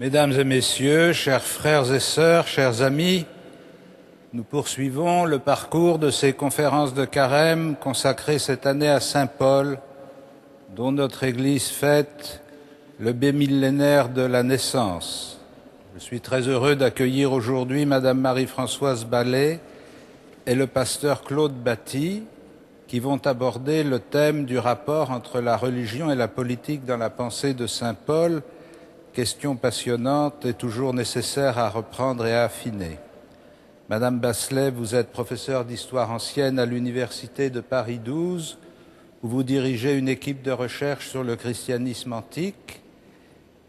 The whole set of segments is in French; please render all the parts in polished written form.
Mesdames et messieurs, chers frères et sœurs, chers amis, nous poursuivons le parcours de ces conférences de carême consacrées cette année à Saint Paul, dont notre Église fête le bémillénaire de la naissance. Je suis très heureux d'accueillir aujourd'hui Madame Marie-Françoise Ballet et le pasteur Claude Batty, qui vont aborder le thème du rapport entre la religion et la politique dans la pensée de Saint Paul, question passionnante et toujours nécessaire à reprendre et à affiner. Madame Basselet, vous êtes professeure d'histoire ancienne à l'Université de Paris 12, où vous dirigez une équipe de recherche sur le christianisme antique.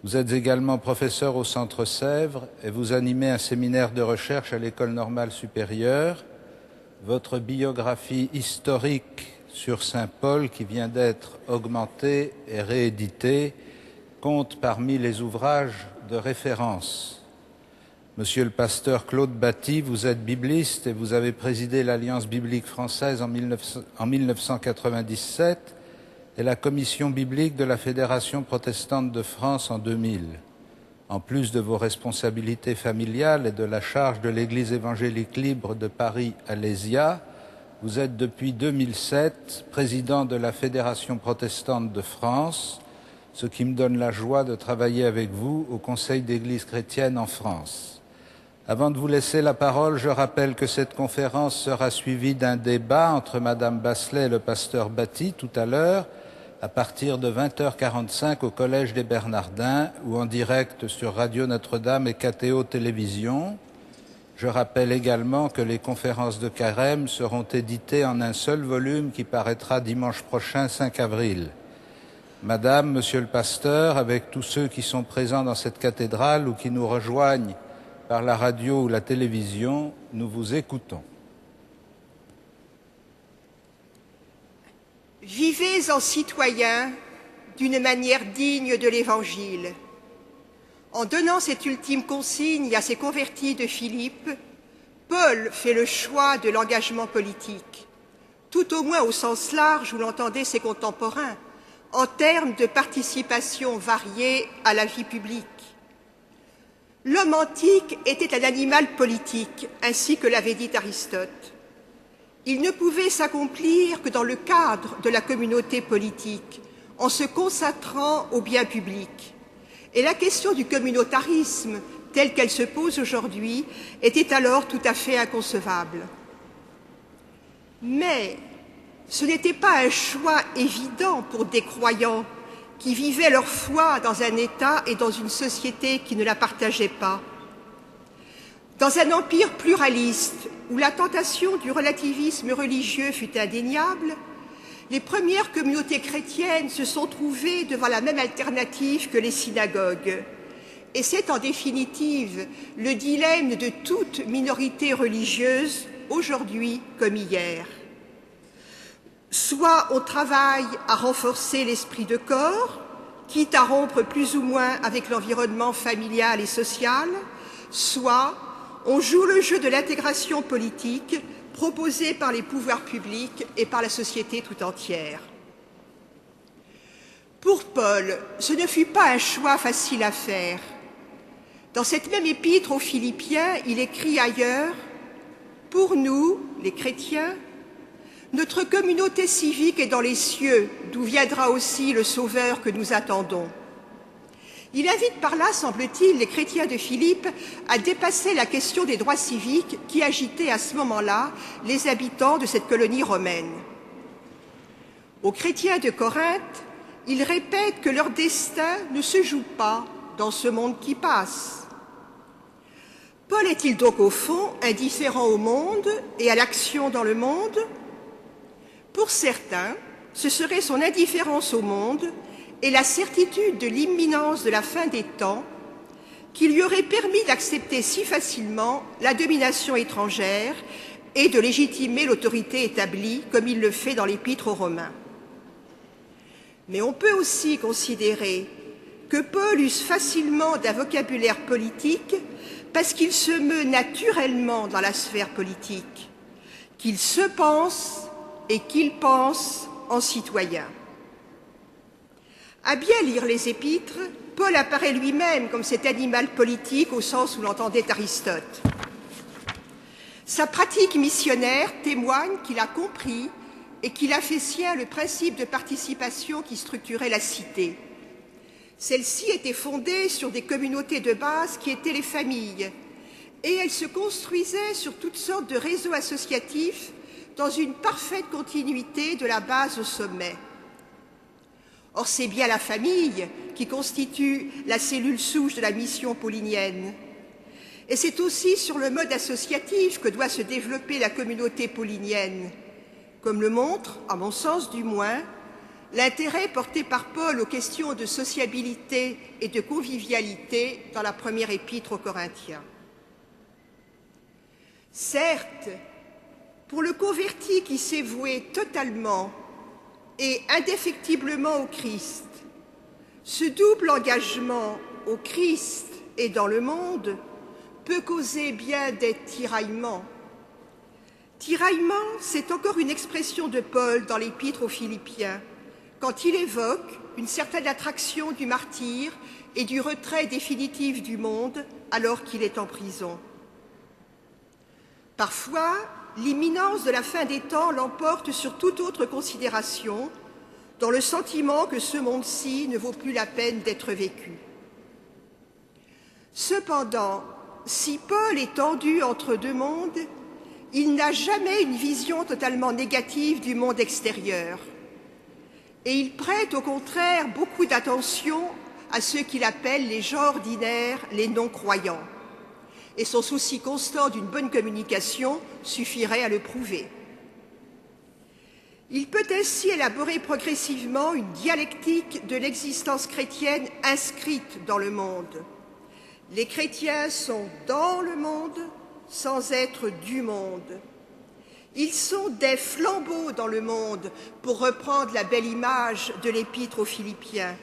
Vous êtes également professeur au Centre Sèvres et vous animez un séminaire de recherche à l'École normale supérieure. Votre biographie historique sur Saint Paul, qui vient d'être augmentée et rééditée, compte parmi les ouvrages de référence. Monsieur le pasteur Claude Batty, vous êtes bibliste et vous avez présidé l'Alliance biblique française en 1997 et la commission biblique de la Fédération protestante de France en 2000. En plus de vos responsabilités familiales et de la charge de l'Église évangélique libre de Paris-Alésia, vous êtes depuis 2007 président de la Fédération protestante de France, ce qui me donne la joie de travailler avec vous au Conseil d'Église chrétienne en France. Avant de vous laisser la parole, je rappelle que cette conférence sera suivie d'un débat entre Madame Basselet et le pasteur Batty tout à l'heure, à partir de 20h45 au Collège des Bernardins ou en direct sur Radio Notre-Dame et KTO Télévision. Je rappelle également que les conférences de carême seront éditées en un seul volume qui paraîtra dimanche prochain, 5 avril. Madame, Monsieur le pasteur, avec tous ceux qui sont présents dans cette cathédrale ou qui nous rejoignent par la radio ou la télévision, nous vous écoutons. Vivez en citoyens d'une manière digne de l'Évangile. En donnant cette ultime consigne à ses convertis de Philippe, Paul fait le choix de l'engagement politique, tout au moins au sens large où l'entendaient ses contemporains, en termes de participation variée à la vie publique. L'homme antique était un animal politique, ainsi que l'avait dit Aristote. Il ne pouvait s'accomplir que dans le cadre de la communauté politique, en se consacrant au bien public. Et la question du communautarisme, telle qu'elle se pose aujourd'hui, était alors tout à fait inconcevable. Mais ce n'était pas un choix évident pour des croyants qui vivaient leur foi dans un État et dans une société qui ne la partageait pas. Dans un empire pluraliste, où la tentation du relativisme religieux fut indéniable, les premières communautés chrétiennes se sont trouvées devant la même alternative que les synagogues. Et c'est en définitive le dilemme de toute minorité religieuse, aujourd'hui comme hier. Soit on travaille à renforcer l'esprit de corps, quitte à rompre plus ou moins avec l'environnement familial et social, soit on joue le jeu de l'intégration politique proposée par les pouvoirs publics et par la société tout entière. Pour Paul, ce ne fut pas un choix facile à faire. Dans cette même épître aux Philippiens, il écrit ailleurs « Pour nous, les chrétiens, notre communauté civique est dans les cieux, d'où viendra aussi le Sauveur que nous attendons. » Il invite par là, semble-t-il, les chrétiens de Philippe à dépasser la question des droits civiques qui agitait à ce moment-là les habitants de cette colonie romaine. Aux chrétiens de Corinthe, il répète que leur destin ne se joue pas dans ce monde qui passe. Paul est-il donc au fond indifférent au monde et à l'action dans le monde ? Pour certains, ce serait son indifférence au monde et la certitude de l'imminence de la fin des temps qui lui aurait permis d'accepter si facilement la domination étrangère et de légitimer l'autorité établie, comme il le fait dans l'Épître aux Romains. Mais on peut aussi considérer que Paul use facilement d'un vocabulaire politique parce qu'il se meut naturellement dans la sphère politique, qu'il se pense et qu'il pense en citoyen. À bien lire les épîtres, Paul apparaît lui-même comme cet animal politique au sens où l'entendait Aristote. Sa pratique missionnaire témoigne qu'il a compris et qu'il a fait sien le principe de participation qui structurait la cité. Celle-ci était fondée sur des communautés de base qui étaient les familles, et elle se construisait sur toutes sortes de réseaux associatifs dans une parfaite continuité de la base au sommet. Or, c'est bien la famille qui constitue la cellule souche de la mission paulinienne. Et c'est aussi sur le mode associatif que doit se développer la communauté paulinienne, comme le montre, à mon sens du moins, l'intérêt porté par Paul aux questions de sociabilité et de convivialité dans la première épître aux Corinthiens. Certes, pour le converti qui s'est voué totalement et indéfectiblement au Christ, ce double engagement au Christ et dans le monde peut causer bien des tiraillements. Tiraillement, c'est encore une expression de Paul dans l'Épître aux Philippiens, quand il évoque une certaine attraction du martyr et du retrait définitif du monde alors qu'il est en prison. Parfois, l'imminence de la fin des temps l'emporte sur toute autre considération, dans le sentiment que ce monde-ci ne vaut plus la peine d'être vécu. Cependant, si Paul est tendu entre deux mondes, il n'a jamais une vision totalement négative du monde extérieur. Et il prête au contraire beaucoup d'attention à ceux qu'il appelle les gens ordinaires, les non-croyants. Et son souci constant d'une bonne communication suffirait à le prouver. Il peut ainsi élaborer progressivement une dialectique de l'existence chrétienne inscrite dans le monde. Les chrétiens sont dans le monde sans être du monde. Ils sont des flambeaux dans le monde, pour reprendre la belle image de l'Épître aux Philippiens.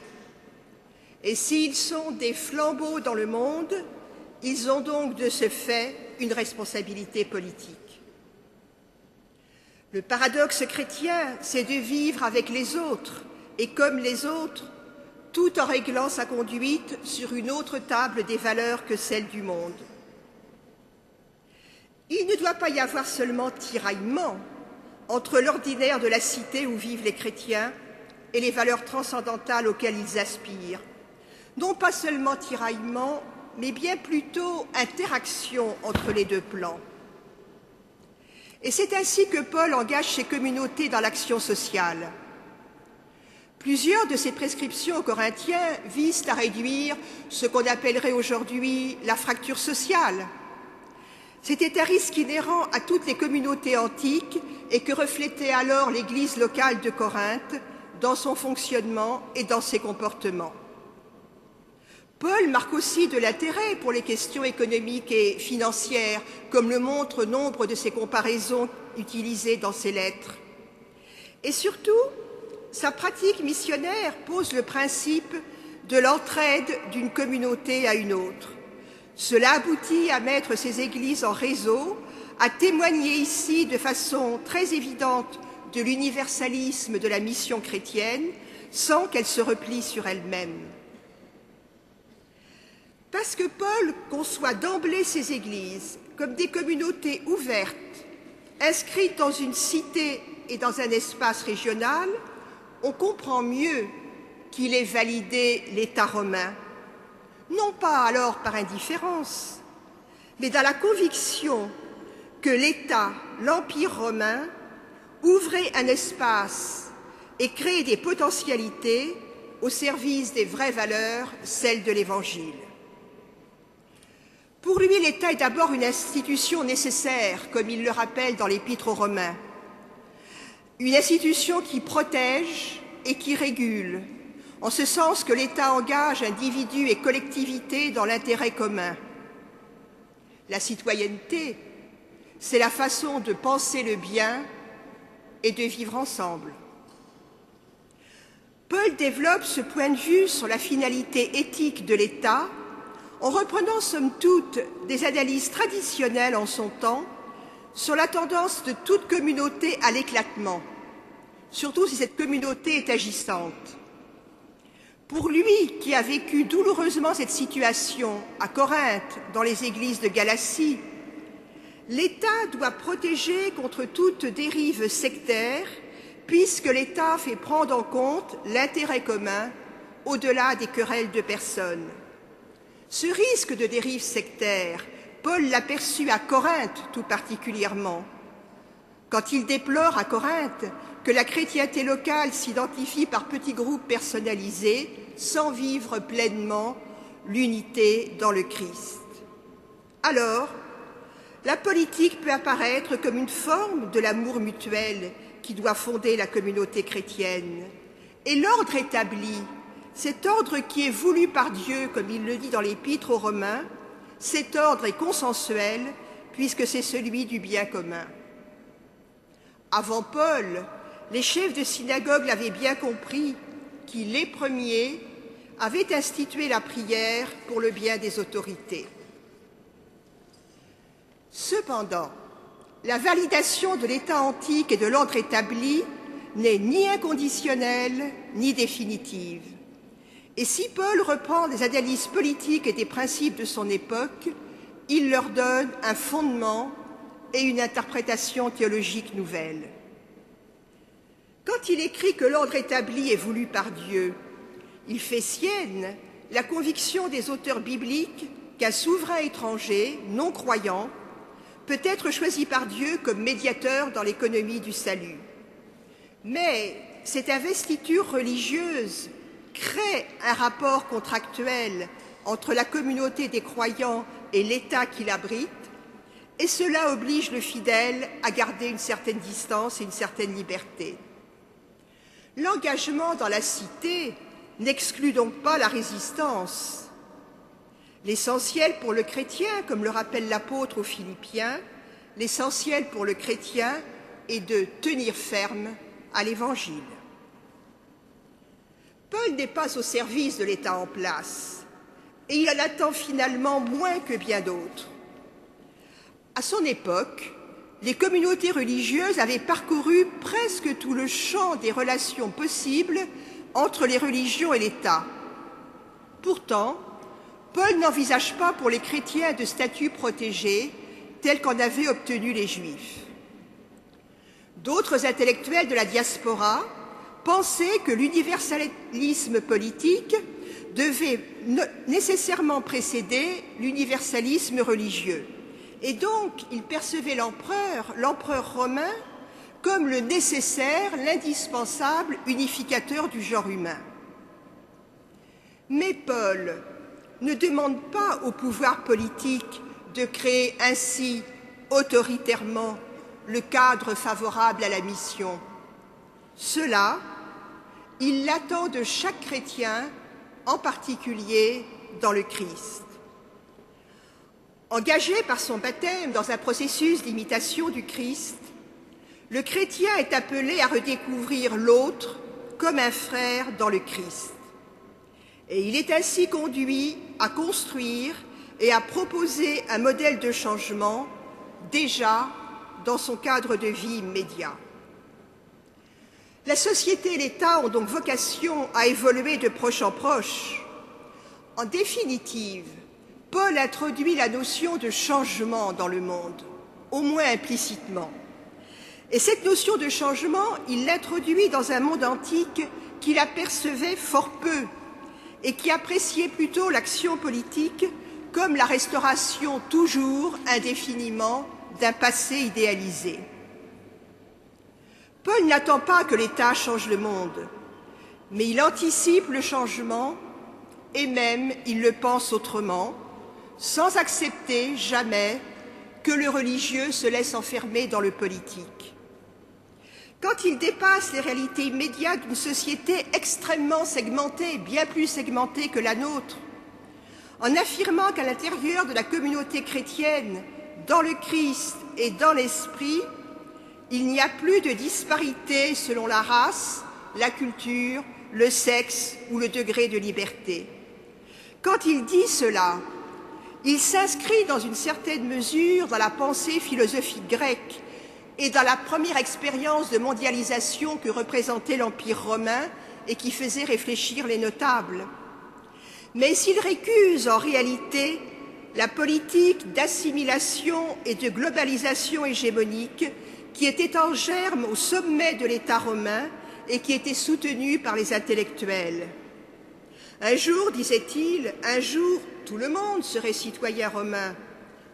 Et s'ils sont des flambeaux dans le monde, ils ont donc de ce fait une responsabilité politique. Le paradoxe chrétien, c'est de vivre avec les autres et comme les autres, tout en réglant sa conduite sur une autre table des valeurs que celle du monde. Il ne doit pas y avoir seulement tiraillement entre l'ordinaire de la cité où vivent les chrétiens et les valeurs transcendantales auxquelles ils aspirent. Non pas seulement tiraillement, mais bien plutôt interaction entre les deux plans. Et c'est ainsi que Paul engage ses communautés dans l'action sociale. Plusieurs de ses prescriptions aux Corinthiens visent à réduire ce qu'on appellerait aujourd'hui la fracture sociale. C'était un risque inhérent à toutes les communautés antiques et que reflétait alors l'Église locale de Corinthe dans son fonctionnement et dans ses comportements. Paul marque aussi de l'intérêt pour les questions économiques et financières, comme le montrent nombre de ses comparaisons utilisées dans ses lettres. Et surtout, sa pratique missionnaire pose le principe de l'entraide d'une communauté à une autre. Cela aboutit à mettre ces églises en réseau, à témoigner ici de façon très évidente de l'universalisme de la mission chrétienne, sans qu'elle se replie sur elle-même. Parce que Paul conçoit d'emblée ces églises comme des communautés ouvertes, inscrites dans une cité et dans un espace régional, on comprend mieux qu'il ait validé l'État romain, non pas alors par indifférence, mais dans la conviction que l'État, l'Empire romain, ouvrait un espace et créait des potentialités au service des vraies valeurs, celles de l'Évangile. Pour lui, l'État est d'abord une institution nécessaire, comme il le rappelle dans l'Épître aux Romains, une institution qui protège et qui régule, en ce sens que l'État engage individus et collectivités dans l'intérêt commun. La citoyenneté, c'est la façon de penser le bien et de vivre ensemble. Paul développe ce point de vue sur la finalité éthique de l'État en reprenant somme toute des analyses traditionnelles en son temps sur la tendance de toute communauté à l'éclatement, surtout si cette communauté est agissante. Pour lui qui a vécu douloureusement cette situation à Corinthe, dans les églises de Galatie, l'État doit protéger contre toute dérive sectaire, puisque l'État fait prendre en compte l'intérêt commun au-delà des querelles de personnes. Ce risque de dérive sectaire, Paul l'aperçut à Corinthe tout particulièrement, quand il déplore à Corinthe que la chrétienté locale s'identifie par petits groupes personnalisés sans vivre pleinement l'unité dans le Christ. Alors, la politique peut apparaître comme une forme de l'amour mutuel qui doit fonder la communauté chrétienne. Et l'ordre établi, cet ordre qui est voulu par Dieu, comme il le dit dans l'Épître aux Romains, cet ordre est consensuel puisque c'est celui du bien commun. Avant Paul, les chefs de synagogue l'avaient bien compris, qui, les premiers, avaient institué la prière pour le bien des autorités. Cependant, la validation de l'État antique et de l'ordre établi n'est ni inconditionnelle ni définitive. Et si Paul reprend des analyses politiques et des principes de son époque, il leur donne un fondement et une interprétation théologique nouvelle. Quand il écrit que l'ordre établi est voulu par Dieu, il fait sienne la conviction des auteurs bibliques qu'un souverain étranger, non croyant, peut être choisi par Dieu comme médiateur dans l'économie du salut. Mais cette investiture religieuse crée un rapport contractuel entre la communauté des croyants et l'État qui l'abrite, et cela oblige le fidèle à garder une certaine distance et une certaine liberté. L'engagement dans la cité n'exclut donc pas la résistance. L'essentiel pour le chrétien, comme le rappelle l'apôtre aux Philippiens, l'essentiel pour le chrétien est de tenir ferme à l'Évangile. Paul n'est pas au service de l'État en place, et il en attend finalement moins que bien d'autres. À son époque, les communautés religieuses avaient parcouru presque tout le champ des relations possibles entre les religions et l'État. Pourtant, Paul n'envisage pas pour les chrétiens de statut protégé tel qu'en avaient obtenu les Juifs. D'autres intellectuels de la diaspora pensaient que l'universalisme politique devait nécessairement précéder l'universalisme religieux. Et donc, ils percevaient l'empereur romain, comme le nécessaire, l'indispensable unificateur du genre humain. Mais Paul ne demande pas au pouvoir politique de créer ainsi autoritairement le cadre favorable à la mission. Cela, il l'attend de chaque chrétien, en particulier dans le Christ. Engagé par son baptême dans un processus d'imitation du Christ, le chrétien est appelé à redécouvrir l'autre comme un frère dans le Christ. Et il est ainsi conduit à construire et à proposer un modèle de changement déjà dans son cadre de vie immédiat. La société et l'État ont donc vocation à évoluer de proche en proche. En définitive, Paul introduit la notion de changement dans le monde, au moins implicitement. Et cette notion de changement, il l'introduit dans un monde antique qu'il apercevait fort peu et qui appréciait plutôt l'action politique comme la restauration toujours indéfiniment d'un passé idéalisé. Paul n'attend pas que l'État change le monde, mais il anticipe le changement et même il le pense autrement, sans accepter jamais que le religieux se laisse enfermer dans le politique. Quand il dépasse les réalités immédiates d'une société extrêmement segmentée, bien plus segmentée que la nôtre, en affirmant qu'à l'intérieur de la communauté chrétienne, dans le Christ et dans l'esprit, il n'y a plus de disparité selon la race, la culture, le sexe ou le degré de liberté. Quand il dit cela, il s'inscrit dans une certaine mesure dans la pensée philosophique grecque et dans la première expérience de mondialisation que représentait l'Empire romain et qui faisait réfléchir les notables. Mais il récuse en réalité la politique d'assimilation et de globalisation hégémonique qui était en germe au sommet de l'État romain et qui était soutenue par les intellectuels. Un jour, disait-il, un jour, tout le monde serait citoyen romain.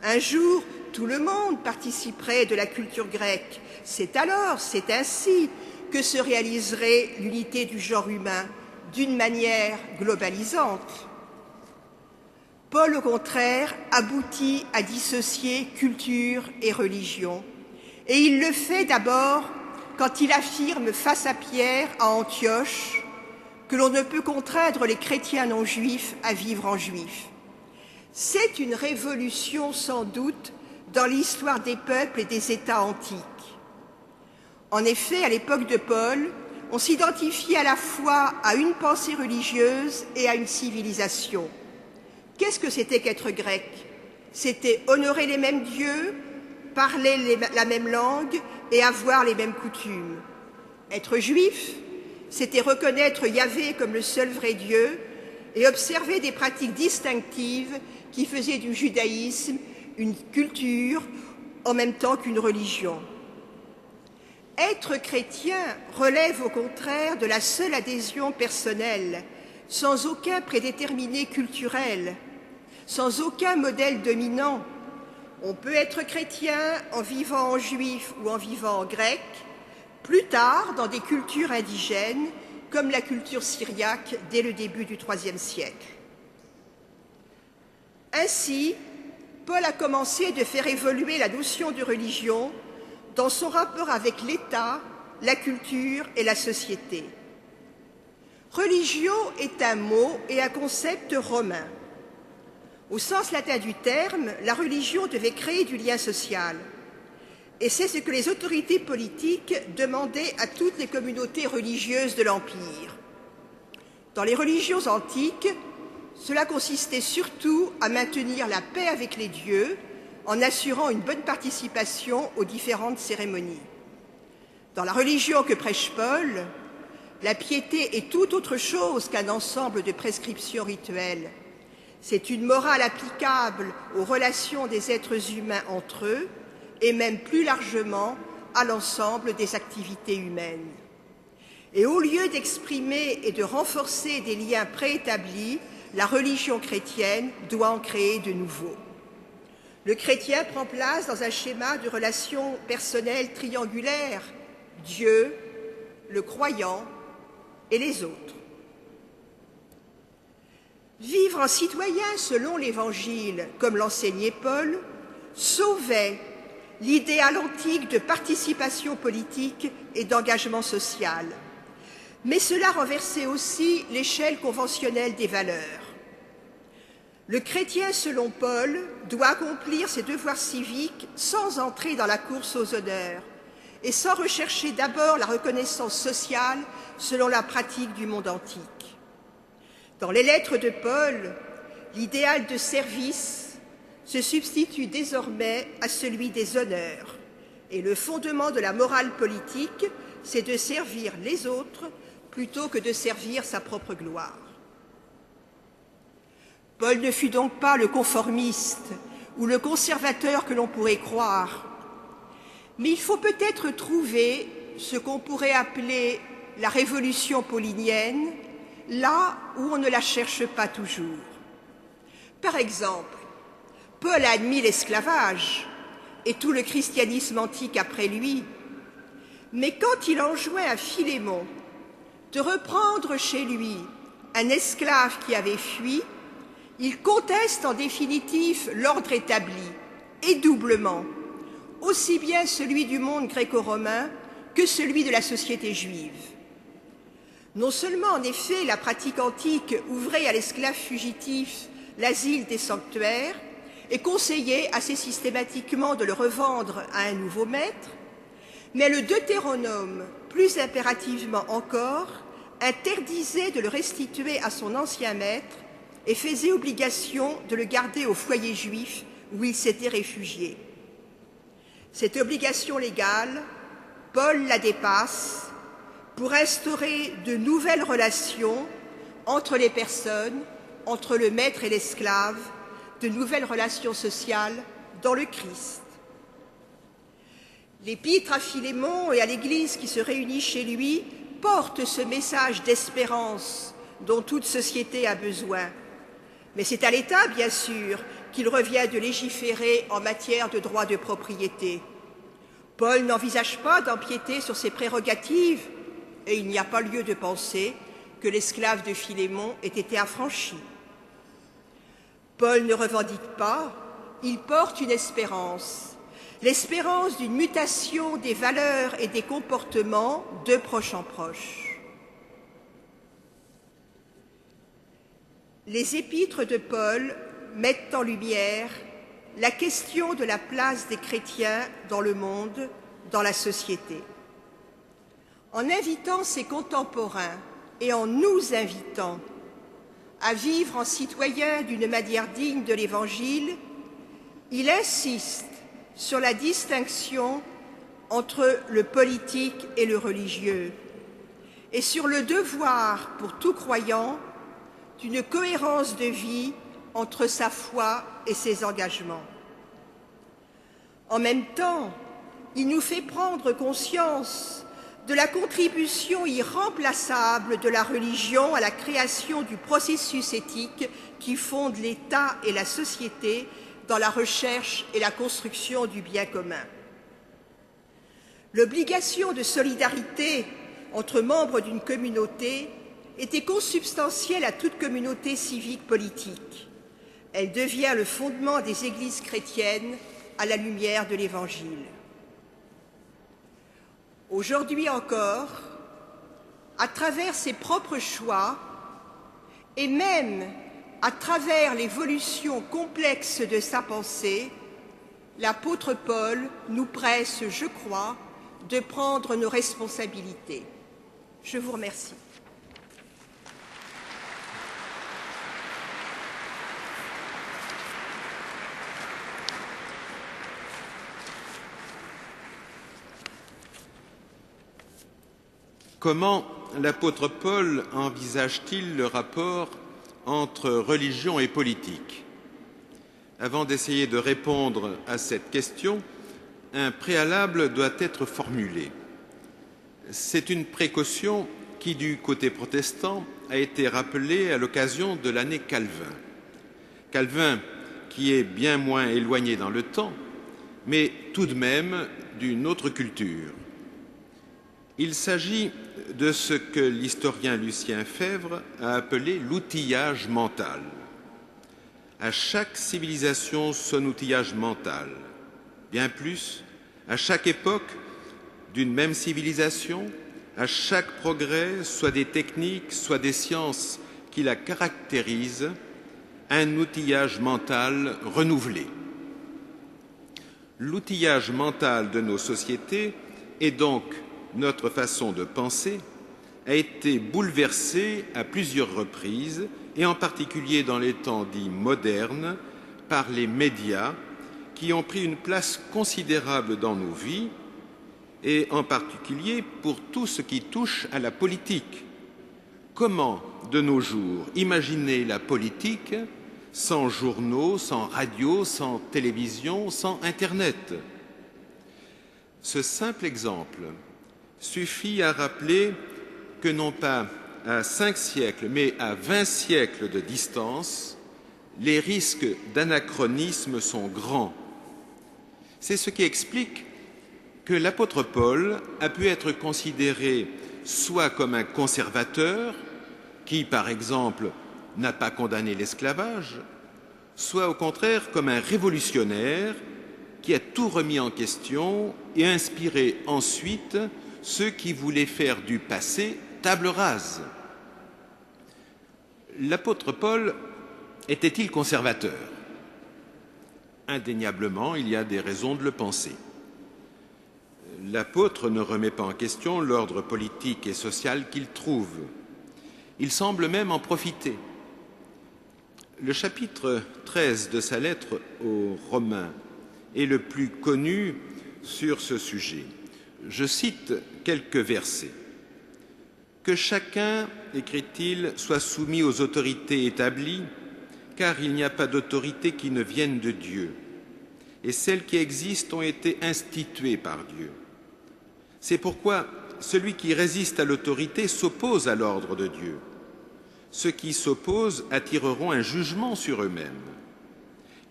Un jour, tout le monde participerait de la culture grecque. C'est alors, c'est ainsi que se réaliserait l'unité du genre humain d'une manière globalisante. Paul, au contraire, aboutit à dissocier culture et religion. Et il le fait d'abord quand il affirme face à Pierre à Antioche que l'on ne peut contraindre les chrétiens non juifs à vivre en juifs. C'est une révolution sans doute dans l'histoire des peuples et des États antiques. En effet, à l'époque de Paul, on s'identifie à la fois à une pensée religieuse et à une civilisation. Qu'est-ce que c'était qu'être grec? C'était honorer les mêmes dieux, parler la même langue et avoir les mêmes coutumes. Être juif, c'était reconnaître Yahvé comme le seul vrai Dieu et observer des pratiques distinctives qui faisaient du judaïsme une culture en même temps qu'une religion. Être chrétien relève au contraire de la seule adhésion personnelle, sans aucun prédéterminé culturel, sans aucun modèle dominant. On peut être chrétien en vivant en juif ou en vivant en grec, plus tard dans des cultures indigènes, comme la culture syriaque dès le début du IIIe siècle. Ainsi, Paul a commencé de faire évoluer la notion de religion dans son rapport avec l'État, la culture et la société. Religion est un mot et un concept romain. Au sens latin du terme, la religion devait créer du lien social. Et c'est ce que les autorités politiques demandaient à toutes les communautés religieuses de l'Empire. Dans les religions antiques, cela consistait surtout à maintenir la paix avec les dieux en assurant une bonne participation aux différentes cérémonies. Dans la religion que prêche Paul, la piété est tout autre chose qu'un ensemble de prescriptions rituelles. C'est une morale applicable aux relations des êtres humains entre eux et même plus largement à l'ensemble des activités humaines. Et au lieu d'exprimer et de renforcer des liens préétablis, la religion chrétienne doit en créer de nouveaux. Le chrétien prend place dans un schéma de relations personnelles triangulaires, Dieu, le croyant et les autres. Vivre en citoyen selon l'Évangile, comme l'enseignait Paul, sauvait l'idéal antique de participation politique et d'engagement social. Mais cela renversait aussi l'échelle conventionnelle des valeurs. Le chrétien, selon Paul, doit accomplir ses devoirs civiques sans entrer dans la course aux honneurs et sans rechercher d'abord la reconnaissance sociale selon la pratique du monde antique. Dans les lettres de Paul, l'idéal de service se substitue désormais à celui des honneurs, et le fondement de la morale politique, c'est de servir les autres plutôt que de servir sa propre gloire. Paul ne fut donc pas le conformiste ou le conservateur que l'on pourrait croire, mais il faut peut-être trouver ce qu'on pourrait appeler la révolution paulinienne, là où on ne la cherche pas toujours. Par exemple, Paul a admis l'esclavage et tout le christianisme antique après lui, mais quand il enjoint à Philémon de reprendre chez lui un esclave qui avait fui, il conteste en définitive l'ordre établi, et doublement, aussi bien celui du monde gréco-romain que celui de la société juive. Non seulement, en effet, la pratique antique ouvrait à l'esclave fugitif l'asile des sanctuaires et conseillait assez systématiquement de le revendre à un nouveau maître, mais le Deutéronome, plus impérativement encore, interdisait de le restituer à son ancien maître et faisait obligation de le garder au foyer juif où il s'était réfugié. Cette obligation légale, Paul la dépasse pour instaurer de nouvelles relations entre les personnes, entre le maître et l'esclave, de nouvelles relations sociales dans le Christ. L'épître à Philémon et à l'Église qui se réunit chez lui porte ce message d'espérance dont toute société a besoin. Mais c'est à l'État, bien sûr, qu'il revient de légiférer en matière de droit de propriété. Paul n'envisage pas d'empiéter sur ses prérogatives, et il n'y a pas lieu de penser que l'esclave de Philémon ait été affranchi. Paul ne revendique pas, il porte une espérance, l'espérance d'une mutation des valeurs et des comportements de proche en proche. Les épîtres de Paul mettent en lumière la question de la place des chrétiens dans le monde, dans la société. En invitant ses contemporains et en nous invitant à vivre en citoyens d'une manière digne de l'Évangile, il insiste sur la distinction entre le politique et le religieux et sur le devoir pour tout croyant d'une cohérence de vie entre sa foi et ses engagements. En même temps, il nous fait prendre conscience de la contribution irremplaçable de la religion à la création du processus éthique qui fonde l'État et la société dans la recherche et la construction du bien commun. L'obligation de solidarité entre membres d'une communauté était consubstantielle à toute communauté civique politique. Elle devient le fondement des églises chrétiennes à la lumière de l'Évangile. Aujourd'hui encore, à travers ses propres choix et même à travers l'évolution complexe de sa pensée, l'apôtre Paul nous presse, je crois, de prendre nos responsabilités. Je vous remercie. Comment l'apôtre Paul envisage-t-il le rapport entre religion et politique? Avant d'essayer de répondre à cette question, un préalable doit être formulé. C'est une précaution qui, du côté protestant, a été rappelée à l'occasion de l'année Calvin. Calvin, qui est bien moins éloigné dans le temps, mais tout de même d'une autre culture. Il s'agit de ce que l'historien Lucien Febvre a appelé l'outillage mental. À chaque civilisation son outillage mental. Bien plus, à chaque époque d'une même civilisation, à chaque progrès, soit des techniques, soit des sciences qui la caractérisent, un outillage mental renouvelé. L'outillage mental de nos sociétés est donc notre façon de penser a été bouleversée à plusieurs reprises, et en particulier dans les temps dits modernes, par les médias qui ont pris une place considérable dans nos vies, et en particulier pour tout ce qui touche à la politique. Comment, de nos jours, imaginer la politique sans journaux, sans radio, sans télévision, sans Internet? Ce simple exemple suffit à rappeler que non pas à 5 siècles, mais à 20 siècles de distance, les risques d'anachronisme sont grands. C'est ce qui explique que l'apôtre Paul a pu être considéré soit comme un conservateur, qui, par exemple, n'a pas condamné l'esclavage, soit au contraire comme un révolutionnaire qui a tout remis en question et inspiré ensuite ceux qui voulaient faire du passé table rase. L'apôtre Paul était-il conservateur? Indéniablement, il y a des raisons de le penser. L'apôtre ne remet pas en question l'ordre politique et social qu'il trouve. Il semble même en profiter. Le chapitre 13 de sa lettre aux Romains est le plus connu sur ce sujet. Je cite quelques versets. Que chacun, écrit-il, soit soumis aux autorités établies, car il n'y a pas d'autorité qui ne vienne de Dieu, et celles qui existent ont été instituées par Dieu. C'est pourquoi celui qui résiste à l'autorité s'oppose à l'ordre de Dieu. Ceux qui s'opposent attireront un jugement sur eux-mêmes.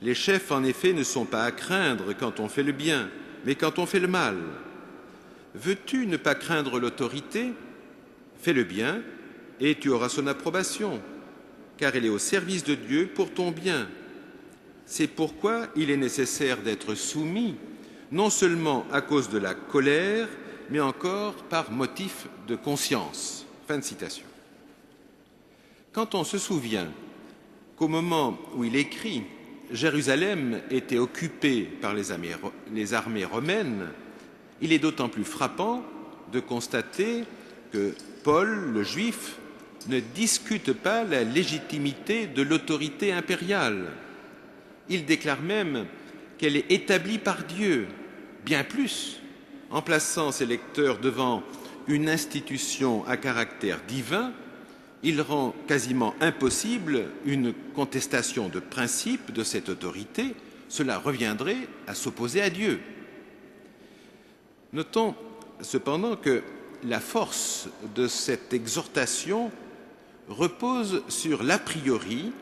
Les chefs, en effet, ne sont pas à craindre quand on fait le bien, mais quand on fait le mal. Veux-tu ne pas craindre l'autorité ? Fais le bien, et tu auras son approbation, car elle est au service de Dieu pour ton bien. C'est pourquoi il est nécessaire d'être soumis, non seulement à cause de la colère, mais encore par motif de conscience. » Fin de citation. Quand on se souvient qu'au moment où il écrit, Jérusalem était occupée par les armées romaines, il est d'autant plus frappant de constater que Paul, le Juif, ne discute pas la légitimité de l'autorité impériale. Il déclare même qu'elle est établie par Dieu, bien plus, en plaçant ses lecteurs devant une institution à caractère divin. Il rend quasiment impossible une contestation de principe de cette autorité. Cela reviendrait à s'opposer à Dieu. Notons cependant que la force de cette exhortation repose sur l'a priori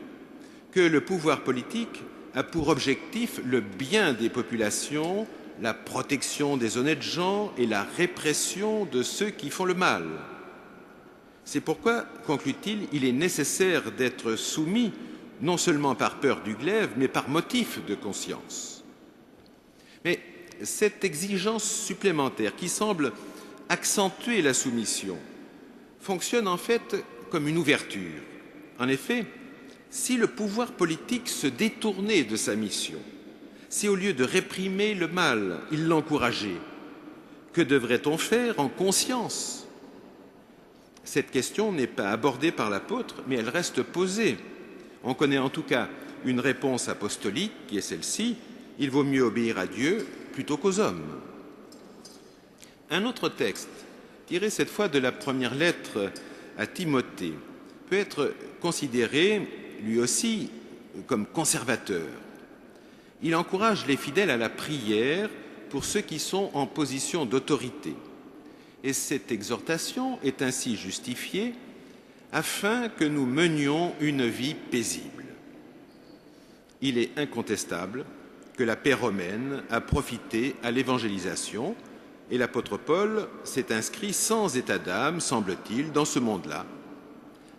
que le pouvoir politique a pour objectif le bien des populations, la protection des honnêtes gens et la répression de ceux qui font le mal. C'est pourquoi, conclut-il, il est nécessaire d'être soumis non seulement par peur du glaive, mais par motif de conscience. Mais cette exigence supplémentaire qui semble accentuer la soumission fonctionne en fait comme une ouverture. En effet, si le pouvoir politique se détournait de sa mission, si au lieu de réprimer le mal, il l'encourageait, que devrait-on faire en conscience ? Cette question n'est pas abordée par l'apôtre, mais elle reste posée. On connaît en tout cas une réponse apostolique qui est celle-ci: il vaut mieux obéir à Dieu plutôt qu'aux hommes. Un autre texte, tiré cette fois de la première lettre à Timothée, peut être considéré lui aussi comme conservateur. Il encourage les fidèles à la prière pour ceux qui sont en position d'autorité. Et cette exhortation est ainsi justifiée afin que nous menions une vie paisible. Il est incontestable que la paix romaine a profité à l'évangélisation, et l'apôtre Paul s'est inscrit sans état d'âme, semble-t-il, dans ce monde-là,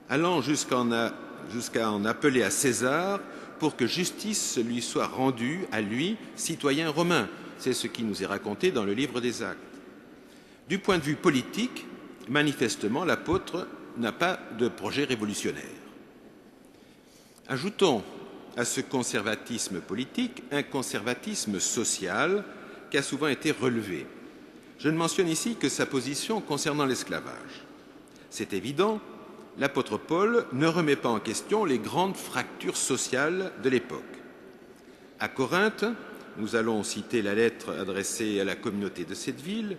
allant jusqu'à en appeler à César pour que justice lui soit rendue à lui, citoyen romain. C'est ce qui nous est raconté dans le livre des Actes. Du point de vue politique, manifestement, l'apôtre n'a pas de projet révolutionnaire. Ajoutons à ce conservatisme politique un conservatisme social qui a souvent été relevé. Je ne mentionne ici que sa position concernant l'esclavage. C'est évident, l'apôtre Paul ne remet pas en question les grandes fractures sociales de l'époque. À Corinthe, nous allons citer la lettre adressée à la communauté de cette ville,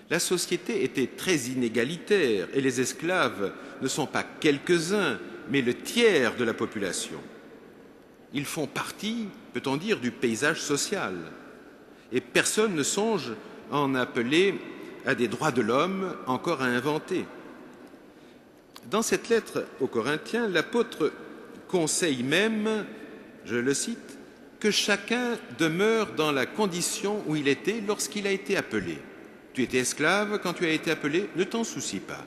la société était très inégalitaire et les esclaves ne sont pas quelques-uns, mais le tiers de la population. Ils font partie, peut-on dire, du paysage social. Et personne ne songe à en appeler à des droits de l'homme encore à inventer. Dans cette lettre aux Corinthiens, l'apôtre conseille même, je le cite, que chacun demeure dans la condition où il était lorsqu'il a été appelé. Tu étais esclave quand tu as été appelé, ne t'en soucie pas.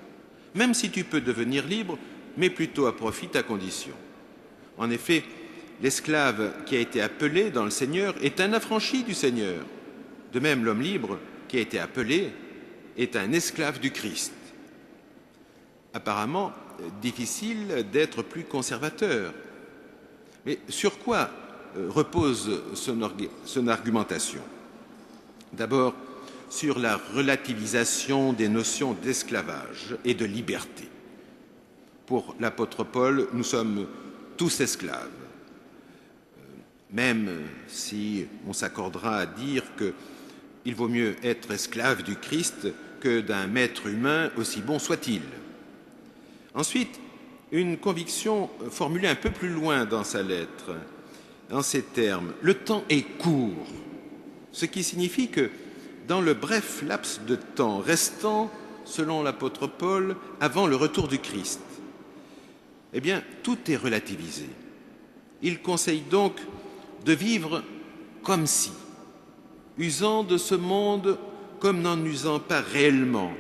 Même si tu peux devenir libre, mais plutôt à profit ta condition. En effet, l'esclave qui a été appelé dans le Seigneur est un affranchi du Seigneur. De même, l'homme libre qui a été appelé est un esclave du Christ. Apparemment, difficile d'être plus conservateur. Mais sur quoi repose son argumentation? D'abord, sur la relativisation des notions d'esclavage et de liberté. Pour l'apôtre Paul, nous sommes tous esclaves. Même si on s'accordera à dire qu'il vaut mieux être esclave du Christ que d'un maître humain, aussi bon soit-il. Ensuite, une conviction formulée un peu plus loin dans sa lettre, en ces termes: le temps est court, ce qui signifie que dans le bref laps de temps restant, selon l'apôtre Paul, avant le retour du Christ, eh bien, tout est relativisé. Il conseille donc de vivre comme si, usant de ce monde comme n'en usant pas réellement,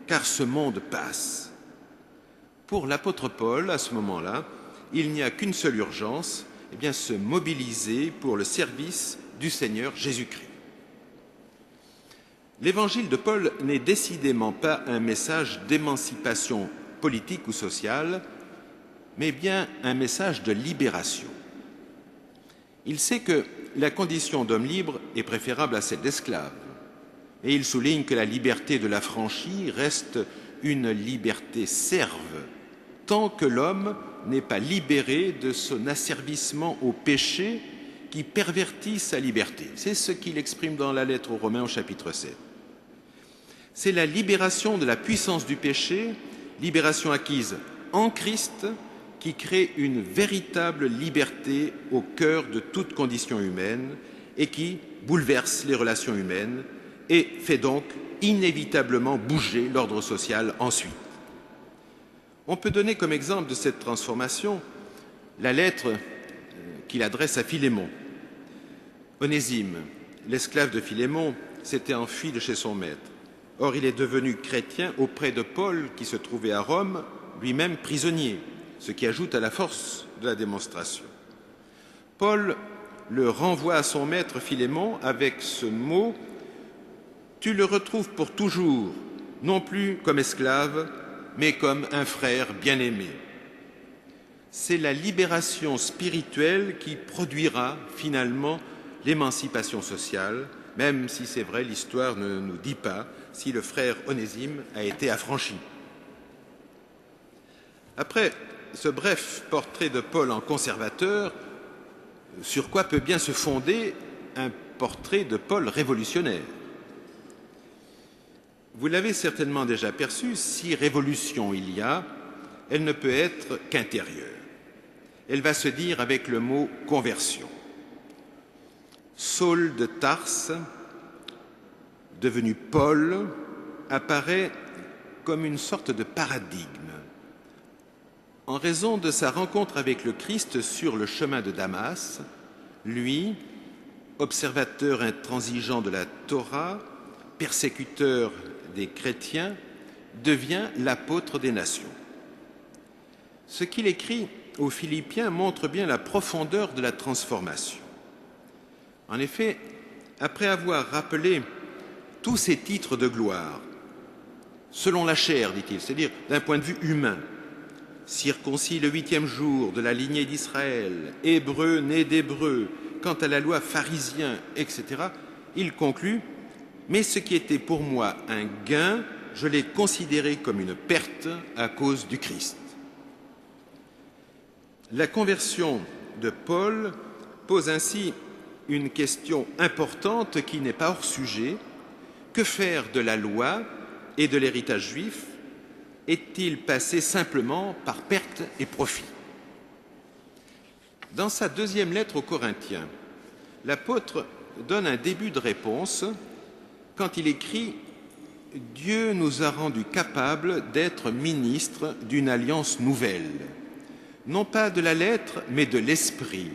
car ce monde passe. Pour l'apôtre Paul, à ce moment-là, il n'y a qu'une seule urgence, eh bien, se mobiliser pour le service du Seigneur Jésus-Christ. L'évangile de Paul n'est décidément pas un message d'émancipation politique ou sociale, mais bien un message de libération. Il sait que la condition d'homme libre est préférable à celle d'esclave, et il souligne que la liberté de l'affranchi reste une liberté serve, tant que l'homme n'est pas libéré de son asservissement au péché qui pervertit sa liberté. C'est ce qu'il exprime dans la lettre aux Romains au chapitre 7. C'est la libération de la puissance du péché, libération acquise en Christ, qui crée une véritable liberté au cœur de toute condition humaine et qui bouleverse les relations humaines et fait donc inévitablement bouger l'ordre social ensuite. On peut donner comme exemple de cette transformation la lettre qu'il adresse à Philémon. Onésime, l'esclave de Philémon, s'était enfui de chez son maître. Or, il est devenu chrétien auprès de Paul, qui se trouvait à Rome, lui-même prisonnier, ce qui ajoute à la force de la démonstration. Paul le renvoie à son maître Philémon avec ce mot: « Tu le retrouves pour toujours, non plus comme esclave, mais comme un frère bien-aimé. » C'est la libération spirituelle qui produira finalement l'émancipation sociale, même si c'est vrai, l'histoire ne nous dit pas si le frère Onésime a été affranchi. Après ce bref portrait de Paul en conservateur, sur quoi peut bien se fonder un portrait de Paul révolutionnaire? Vous l'avez certainement déjà perçu, si révolution il y a, elle ne peut être qu'intérieure. Elle va se dire avec le mot conversion. Saul de Tarse, devenu Paul, apparaît comme une sorte de paradigme. En raison de sa rencontre avec le Christ sur le chemin de Damas, lui, observateur intransigeant de la Torah, persécuteur des chrétiens, devient l'apôtre des nations. Ce qu'il écrit aux Philippiens montre bien la profondeur de la transformation. En effet, après avoir rappelé tous ces titres de gloire, selon la chair, dit-il, c'est-à-dire d'un point de vue humain, circoncis le 8e jour de la lignée d'Israël, hébreu né d'hébreu, quant à la loi pharisien, etc., il conclut: « Mais ce qui était pour moi un gain, je l'ai considéré comme une perte à cause du Christ. » La conversion de Paul pose ainsi une question importante qui n'est pas hors sujet. Que faire de la loi et de l'héritage juif? Est-il passé simplement par perte et profit? Dans sa deuxième lettre aux Corinthiens, l'apôtre donne un début de réponse quand il écrit « Dieu nous a rendus capables d'être ministres d'une alliance nouvelle, non pas de la lettre, mais de l'esprit,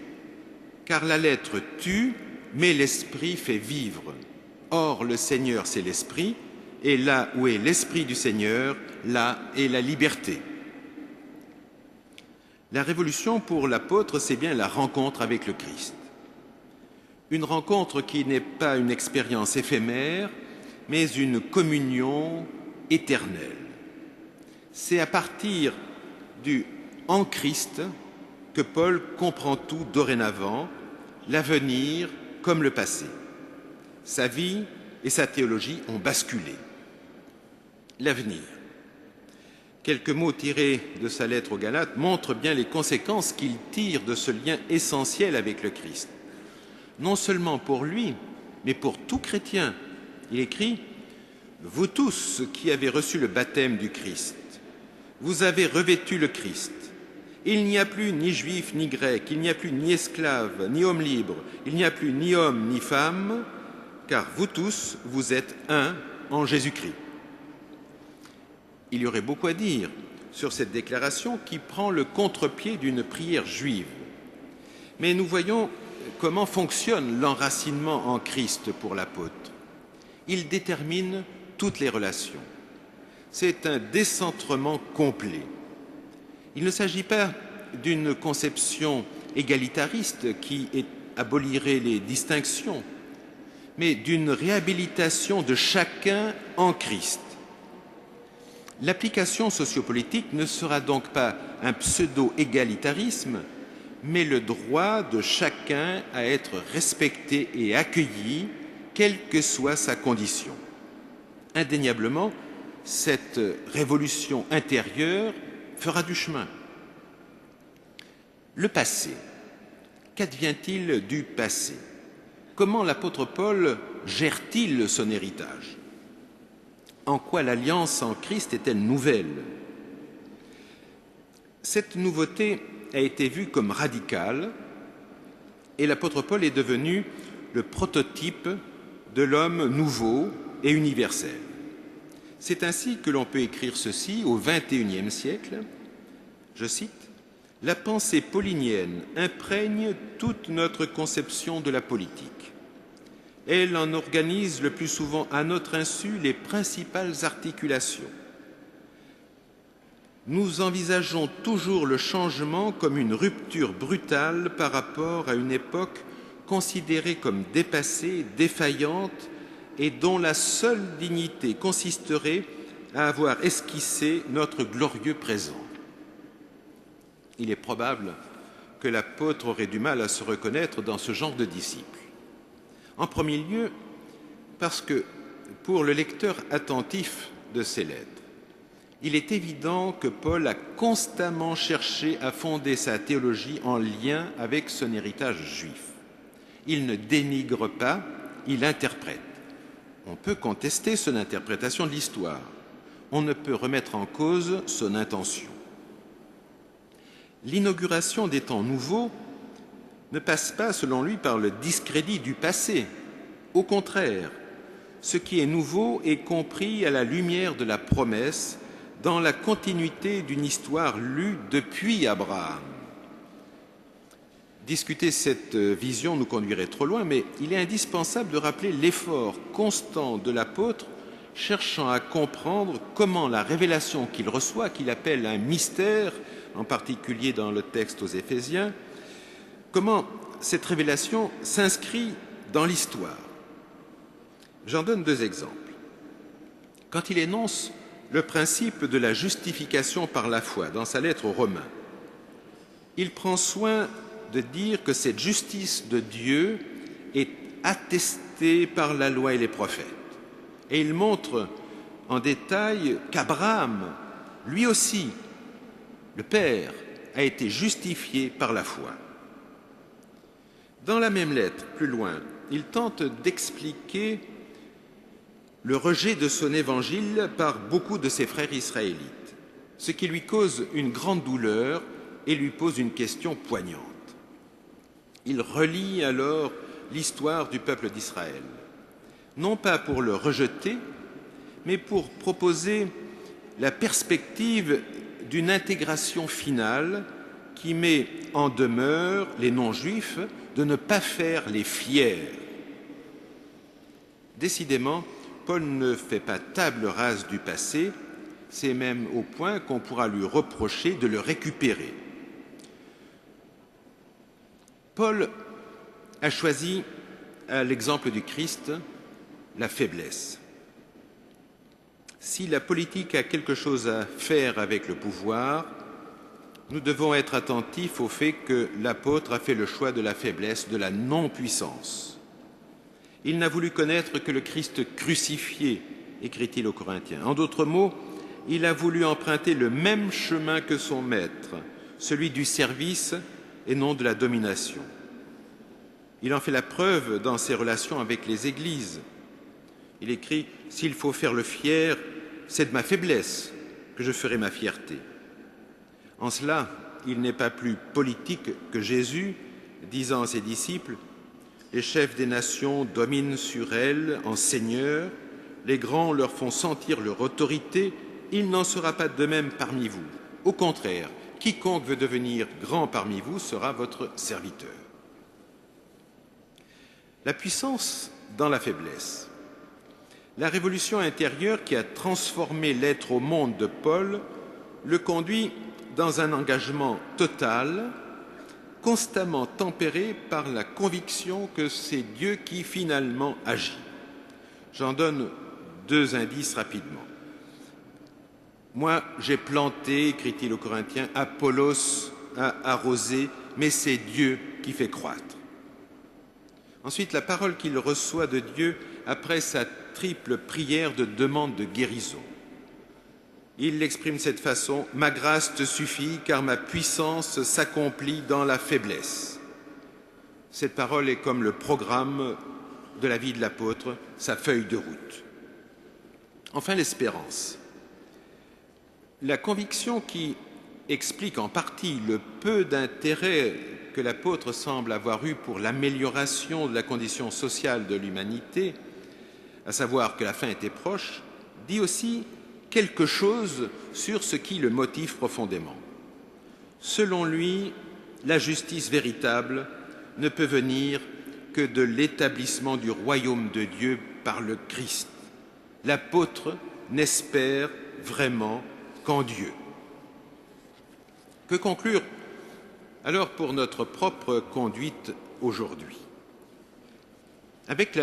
car la lettre tue, mais l'esprit fait vivre. Or, le Seigneur, c'est l'esprit, et là où est l'esprit du Seigneur, là est la liberté. » La révolution pour l'apôtre, c'est bien la rencontre avec le Christ. Une rencontre qui n'est pas une expérience éphémère, mais une communion éternelle. C'est à partir du « en Christ » que Paul comprend tout dorénavant, l'avenir comme le passé. Sa vie et sa théologie ont basculé. L'avenir. Quelques mots tirés de sa lettre aux Galates montrent bien les conséquences qu'il tire de ce lien essentiel avec le Christ. Non seulement pour lui, mais pour tout chrétien. Il écrit « Vous tous qui avez reçu le baptême du Christ, vous avez revêtu le Christ. Il n'y a plus ni juif ni grec, il n'y a plus ni esclave ni homme libre, il n'y a plus ni homme ni femme, car vous tous, vous êtes un en Jésus-Christ. Il y aurait beaucoup à dire sur cette déclaration qui prend le contre-pied d'une prière juive. Mais nous voyons comment fonctionne l'enracinement en Christ pour l'apôtre. Il détermine toutes les relations. C'est un décentrement complet. Il ne s'agit pas d'une conception égalitariste qui abolirait les distinctions, mais d'une réhabilitation de chacun en Christ. L'application sociopolitique ne sera donc pas un pseudo-égalitarisme, mais le droit de chacun à être respecté et accueilli, quelle que soit sa condition. Indéniablement, cette révolution intérieure fera du chemin. Le passé. Qu'advient-il du passé? Comment l'apôtre Paul gère-t-il son héritage? En quoi l'alliance en Christ est-elle nouvelle? Cette nouveauté a été vue comme radicale et l'apôtre Paul est devenu le prototype de l'homme nouveau et universel. C'est ainsi que l'on peut écrire ceci au XXIe siècle, je cite, « La pensée paulinienne imprègne toute notre conception de la politique. Elle en organise le plus souvent à notre insu les principales articulations. Nous envisageons toujours le changement comme une rupture brutale par rapport à une époque considérée comme dépassée, défaillante et dont la seule dignité consisterait à avoir esquissé notre glorieux présent. » Il est probable que l'apôtre aurait du mal à se reconnaître dans ce genre de disciple. En premier lieu, parce que pour le lecteur attentif de ces lettres, il est évident que Paul a constamment cherché à fonder sa théologie en lien avec son héritage juif. Il ne dénigre pas, il interprète. On peut contester son interprétation de l'histoire. On ne peut remettre en cause son intention. L'inauguration des temps nouveaux ne passe pas, selon lui, par le discrédit du passé. Au contraire, ce qui est nouveau est compris à la lumière de la promesse, dans la continuité d'une histoire lue depuis Abraham. Discuter cette vision nous conduirait trop loin, mais il est indispensable de rappeler l'effort constant de l'apôtre cherchant à comprendre comment la révélation qu'il reçoit, qu'il appelle un mystère, en particulier dans le texte aux Éphésiens, comment cette révélation s'inscrit dans l'histoire. J'en donne deux exemples. Quand il énonce le principe de la justification par la foi dans sa lettre aux Romains, il prend soin de dire que cette justice de Dieu est attestée par la loi et les prophètes. Et il montre en détail qu'Abraham, lui aussi, le Père, a été justifié par la foi. Dans la même lettre, plus loin, il tente d'expliquer le rejet de son évangile par beaucoup de ses frères israélites, ce qui lui cause une grande douleur et lui pose une question poignante. Il relie alors l'histoire du peuple d'Israël, non pas pour le rejeter, mais pour proposer la perspective d'une intégration finale qui met en demeure les non-juifs de ne pas faire les fiers. Décidément, Paul ne fait pas table rase du passé, c'est même au point qu'on pourra lui reprocher de le récupérer. Paul a choisi, à l'exemple du Christ, la faiblesse. Si la politique a quelque chose à faire avec le pouvoir, nous devons être attentifs au fait que l'apôtre a fait le choix de la faiblesse, de la non-puissance. Il n'a voulu connaître que le Christ crucifié, écrit-il aux Corinthiens. En d'autres mots, il a voulu emprunter le même chemin que son maître, celui du service et non de la domination. Il en fait la preuve dans ses relations avec les églises. Il écrit « S'il faut faire le fier, c'est de ma faiblesse. que je ferai ma fierté. En cela, il n'est pas plus politique que Jésus, disant à ses disciples, « Les chefs des nations dominent sur elles en seigneurs, les grands leur font sentir leur autorité, il n'en sera pas de même parmi vous. Au contraire, quiconque veut devenir grand parmi vous sera votre serviteur. » La puissance dans la faiblesse. La révolution intérieure qui a transformé l'être au monde de Paul le conduit dans un engagement total, constamment tempéré par la conviction que c'est Dieu qui finalement agit. J'en donne 2 indices rapidement. Moi, j'ai planté, écrit-il aux Corinthiens, Apollos a arrosé, mais c'est Dieu qui fait croître. Ensuite, la parole qu'il reçoit de Dieu après sa triple prière de demande de guérison. Il l'exprime de cette façon, « Ma grâce te suffit, car ma puissance s'accomplit dans la faiblesse. » Cette parole est comme le programme de la vie de l'apôtre, sa feuille de route. Enfin, l'espérance. La conviction qui explique en partie le peu d'intérêt que l'apôtre semble avoir eu pour l'amélioration de la condition sociale de l'humanité, à savoir que la fin était proche, dit aussi quelque chose sur ce qui le motive profondément. Selon lui, la justice véritable ne peut venir que de l'établissement du royaume de Dieu par le Christ. L'apôtre n'espère vraiment qu'en Dieu. Que conclure alors pour notre propre conduite aujourd'hui? Avec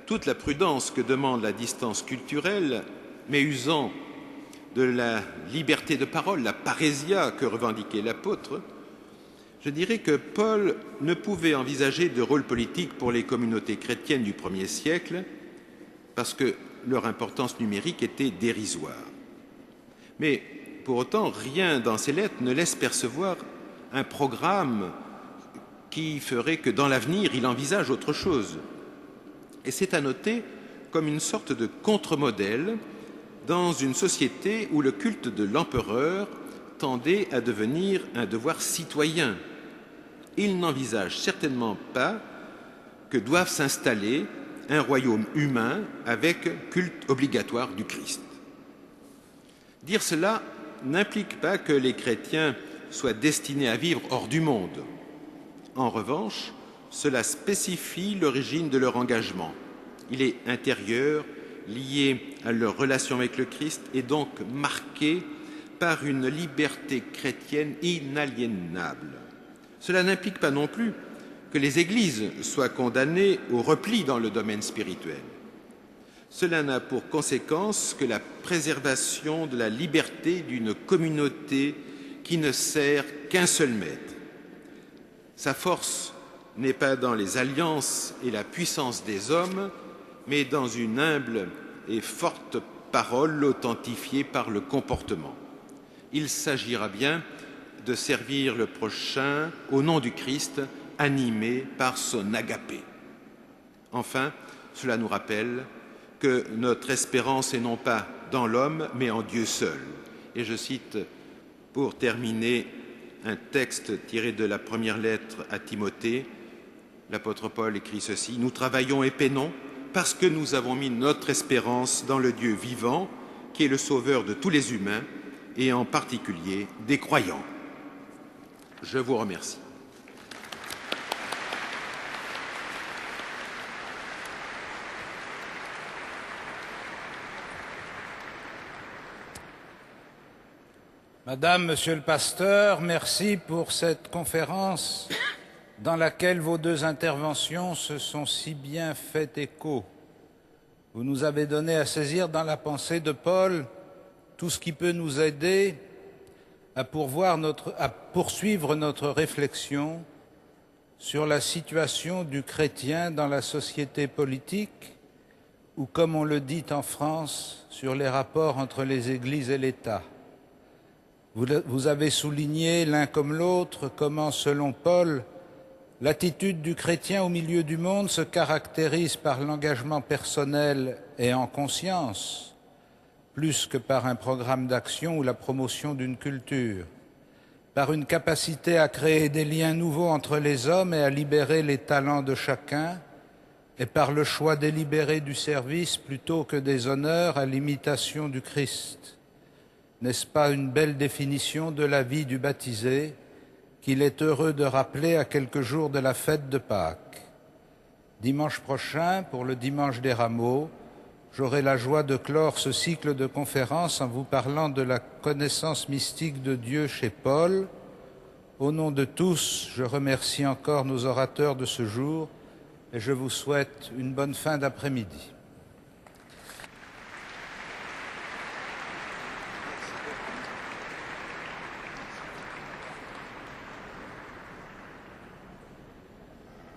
toute la prudence que demande la distance culturelle, mais usant de la liberté de parole, la parésia que revendiquait l'apôtre, je dirais que Paul ne pouvait envisager de rôle politique pour les communautés chrétiennes du 1er siècle parce que leur importance numérique était dérisoire. Mais pour autant, rien dans ces lettres ne laisse percevoir un programme qui ferait que dans l'avenir, il envisage autre chose. Et c'est à noter comme une sorte de contre-modèle dans une société où le culte de l'empereur tendait à devenir un devoir citoyen. Il n'envisage certainement pas que doive s'installer un royaume humain avec culte obligatoire du Christ. Dire cela n'implique pas que les chrétiens soient destinés à vivre hors du monde. En revanche, cela spécifie l'origine de leur engagement. Il est intérieur, lié à leur relation avec le Christ et donc marqué par une liberté chrétienne inaliénable. Cela n'implique pas non plus que les églises soient condamnées au repli dans le domaine spirituel. Cela n'a pour conséquence que la préservation de la liberté d'une communauté qui ne sert qu'un seul maître. Sa force n'est pas dans les alliances et la puissance des hommes, mais dans une humble et forte parole authentifiée par le comportement. Il s'agira bien de servir le prochain au nom du Christ, animé par son agapé. Enfin, cela nous rappelle que notre espérance est non pas dans l'homme, mais en Dieu seul. Et je cite, pour terminer, un texte tiré de la première lettre à Timothée. L'apôtre Paul écrit ceci, « Nous travaillons et peinons parce que nous avons mis notre espérance dans le Dieu vivant, qui est le sauveur de tous les humains, et en particulier des croyants. » Je vous remercie. Madame, Monsieur le pasteur, merci pour cette conférence dans laquelle vos 2 interventions se sont si bien fait écho. Vous nous avez donné à saisir dans la pensée de Paul tout ce qui peut nous aider à poursuivre notre réflexion sur la situation du chrétien dans la société politique ou, comme on le dit en France, sur les rapports entre les églises et l'État. Vous avez souligné l'un comme l'autre comment, selon Paul, l'attitude du chrétien au milieu du monde se caractérise par l'engagement personnel et en conscience plus que par un programme d'action ou la promotion d'une culture, par une capacité à créer des liens nouveaux entre les hommes et à libérer les talents de chacun, et par le choix délibéré du service plutôt que des honneurs à l'imitation du Christ. N'est-ce pas une belle définition de la vie du baptisé qu'il est heureux de rappeler à quelques jours de la fête de Pâques? Dimanche prochain, pour le dimanche des Rameaux, j'aurai la joie de clore ce cycle de conférences en vous parlant de la connaissance mystique de Dieu chez Paul. Au nom de tous, je remercie encore nos orateurs de ce jour et je vous souhaite une bonne fin d'après-midi.